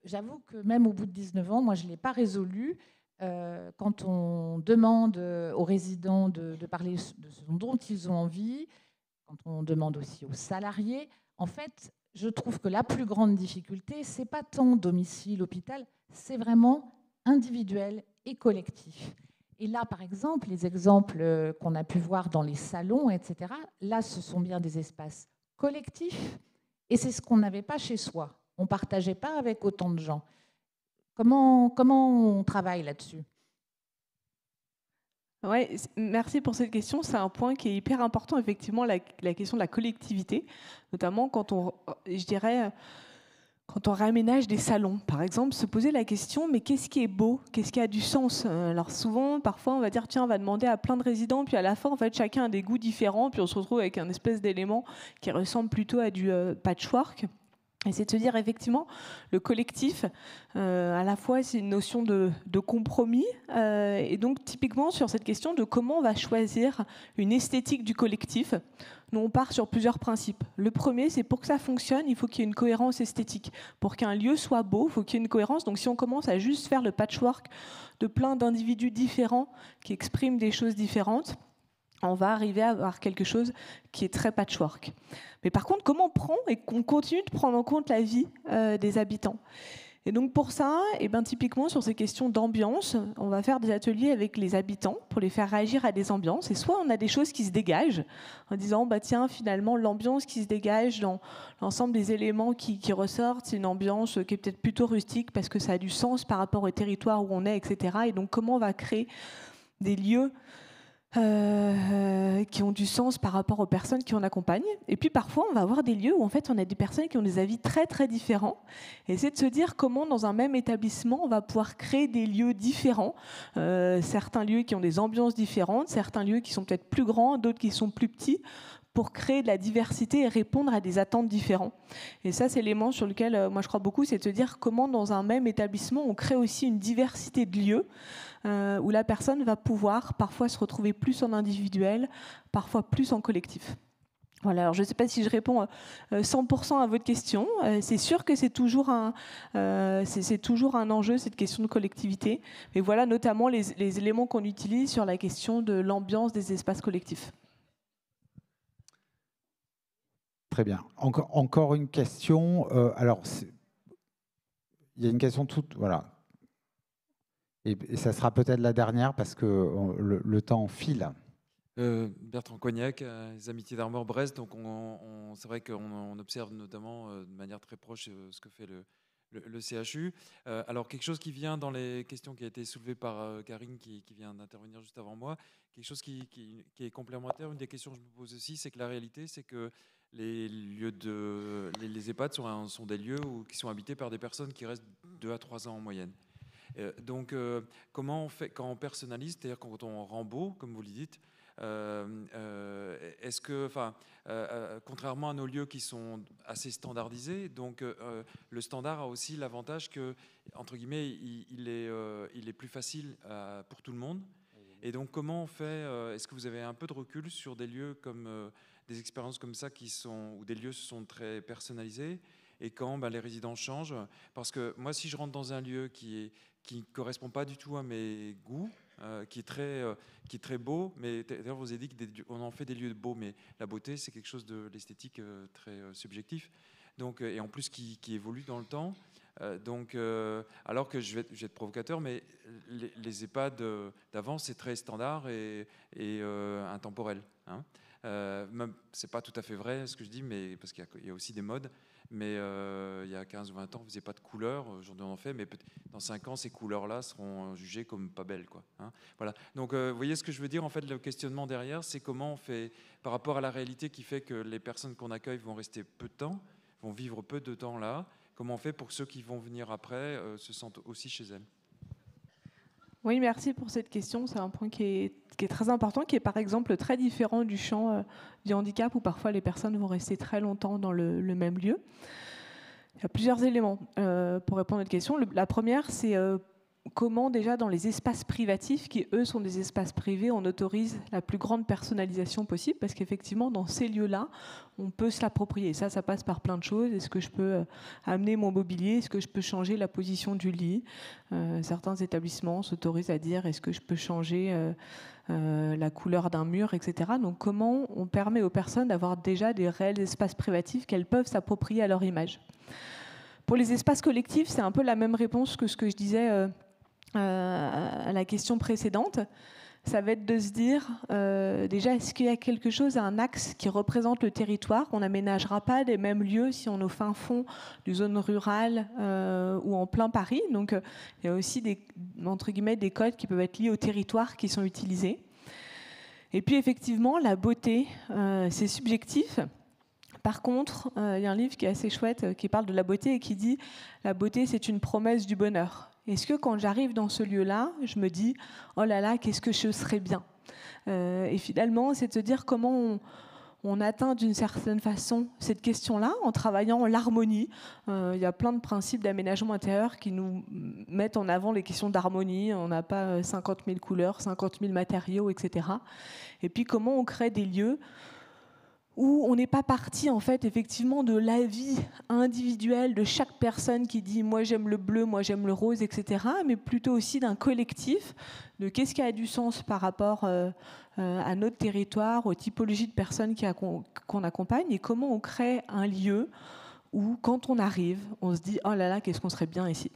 j'avoue que même au bout de 19 ans, moi, je ne l'ai pas résolu. Quand on demande aux résidents de parler de ce dont ils ont envie, quand on demande aussi aux salariés, en fait, je trouve que la plus grande difficulté, ce n'est pas tant domicile, hôpital, c'est vraiment individuel et collectif. Et là, par exemple, les exemples qu'on a pu voir dans les salons, etc., là, ce sont bien des espaces collectifs, et c'est ce qu'on n'avait pas chez soi. On ne partageait pas avec autant de gens. Comment on travaille là-dessus? Ouais, merci pour cette question. C'est un point qui est hyper important, effectivement, la question de la collectivité, notamment quand je dirais, quand on réaménage des salons, par exemple, se poser la question, mais qu'est-ce qui est beau? Qu'est-ce qui a du sens? Alors souvent, parfois, on va dire, tiens, on va demander à plein de résidents, puis à la fin, en fait, chacun a des goûts différents, puis on se retrouve avec un espèce d'élément qui ressemble plutôt à du patchwork. Et c'est de se dire, effectivement, le collectif, à la fois, c'est une notion de compromis. Et donc, typiquement, sur cette question de comment on va choisir une esthétique du collectif, nous, on part sur plusieurs principes. Le premier, c'est pour que ça fonctionne, il faut qu'il y ait une cohérence esthétique. Pour qu'un lieu soit beau, il faut qu'il y ait une cohérence. Donc, si on commence à juste faire le patchwork de plein d'individus différents qui expriment des choses différentes, on va arriver à avoir quelque chose qui est très patchwork. Mais par contre, comment on prend et qu'on continue de prendre en compte la vie des habitants? Et donc pour ça, typiquement sur ces questions d'ambiance, on va faire des ateliers avec les habitants pour les faire réagir à des ambiances. Et soit on a des choses qui se dégagent en disant, tiens, finalement, l'ambiance qui se dégage dans l'ensemble des éléments qui ressortent, c'est une ambiance qui est peut-être plutôt rustique parce que ça a du sens par rapport au territoire où on est, etc. Et donc comment on va créer des lieux qui ont du sens par rapport aux personnes qui en accompagnent. Et puis parfois, on va avoir des lieux où en fait, on a des personnes qui ont des avis très très différents. Et c'est de se dire comment dans un même établissement, on va pouvoir créer des lieux différents. Certains lieux qui ont des ambiances différentes, certains lieux qui sont peut-être plus grands, d'autres qui sont plus petits, pour créer de la diversité et répondre à des attentes différentes. Et ça, c'est l'élément sur lequel moi je crois beaucoup, c'est de se dire comment dans un même établissement, on crée aussi une diversité de lieux où la personne va pouvoir parfois se retrouver plus en individuel, parfois plus en collectif. Voilà, alors je ne sais pas si je réponds 100% à votre question. C'est sûr que c'est toujours un enjeu, cette question de collectivité. Mais voilà notamment les éléments qu'on utilise sur la question de l'ambiance des espaces collectifs. Très bien. Encore une question. Alors, il y a une question toute... Voilà. Et ça sera peut-être la dernière parce que le temps file. Bertrand Cognac, les Amitiés d'Armor-Brest. Donc, c'est vrai qu'on observe notamment de manière très proche ce que fait le CHU. Alors, quelque chose qui vient dans les questions qui a été soulevées par Karine, qui vient d'intervenir juste avant moi, quelque chose qui est complémentaire. Une des questions que je me pose aussi, c'est que la réalité, c'est que les EHPAD sont des lieux qui sont habités par des personnes qui restent 2 à 3 ans en moyenne. Donc, comment on fait quand on personnalise, c'est-à-dire quand on rend beau, comme vous le dites, est-ce que, contrairement à nos lieux qui sont assez standardisés, donc le standard a aussi l'avantage que, entre guillemets, il est plus facile pour tout le monde. Et donc, comment on fait? Est-ce que vous avez un peu de recul sur des lieux comme des expériences comme ça où des lieux sont très personnalisés? Et quand les résidents changent, parce que moi, si je rentre dans un lieu qui ne correspond pas du tout à mes goûts, qui est très beau, mais d'ailleurs vous avez dit qu'on en fait des lieux beaux, mais la beauté, c'est quelque chose de l'esthétique très subjectif, donc, et en plus qui évolue dans le temps. Donc, alors que je vais être provocateur, mais les EHPAD d'avant, c'est très standard et intemporel. Hein. C'est pas tout à fait vrai ce que je dis, mais parce qu'il y a aussi des modes. Mais il y a 15 ou 20 ans, on ne faisait pas de couleurs. Aujourd'hui, on en fait, mais dans 5 ans, ces couleurs-là seront jugées comme pas belles, quoi. Hein, voilà. Donc, vous voyez ce que je veux dire? En fait, le questionnement derrière, c'est comment on fait par rapport à la réalité qui fait que les personnes qu'on accueille vont rester peu de temps, vont vivre peu de temps là. Comment on fait pour que ceux qui vont venir après se sentent aussi chez elles? Oui, merci pour cette question. C'est un point qui est très important, qui est par exemple très différent du champ du handicap, où parfois les personnes vont rester très longtemps dans le même lieu. Il y a plusieurs éléments pour répondre à cette question. La première, c'est comment déjà dans les espaces privatifs, qui eux sont des espaces privés, on autorise la plus grande personnalisation possible, parce qu'effectivement dans ces lieux-là, on peut se l'approprier. Ça passe par plein de choses. Est-ce que je peux amener mon mobilier? Est-ce que je peux changer la position du lit? Certains établissements s'autorisent à dire est-ce que je peux changer la couleur d'un mur, etc. Donc comment on permet aux personnes d'avoir déjà des réels espaces privatifs qu'elles peuvent s'approprier à leur image? Pour les espaces collectifs, c'est un peu la même réponse que ce que je disais à la question précédente, ça va être de se dire, déjà, est-ce qu'il y a quelque chose, un axe qui représente le territoire? On n'aménagera pas les mêmes lieux si on est au fin fond d'une zone rurale ou en plein Paris. Donc, il y a aussi entre guillemets, des codes qui peuvent être liés au territoire qui sont utilisés. Et puis, effectivement, la beauté, c'est subjectif. Par contre, il y a un livre qui est assez chouette, qui parle de la beauté et qui dit « La beauté, c'est une promesse du bonheur ». Est-ce que quand j'arrive dans ce lieu-là, je me dis « Oh là là, qu'est-ce que je serais bien ?» Et finalement, c'est de se dire comment on atteint d'une certaine façon cette question-là en travaillant l'harmonie. Il y a plein de principes d'aménagement intérieur qui nous mettent en avant les questions d'harmonie. On n'a pas 50 000 couleurs, 50 000 matériaux, etc. Et puis comment on crée des lieux où on n'est pas parti en fait effectivement de la vie individuelle de chaque personne qui dit moi j'aime le bleu, moi j'aime le rose, etc. Mais plutôt aussi d'un collectif, de qu'est-ce qui a du sens par rapport à notre territoire, aux typologies de personnes qu'on accompagne et comment on crée un lieu où quand on arrive, on se dit oh là là qu'est-ce qu'on serait bien ici.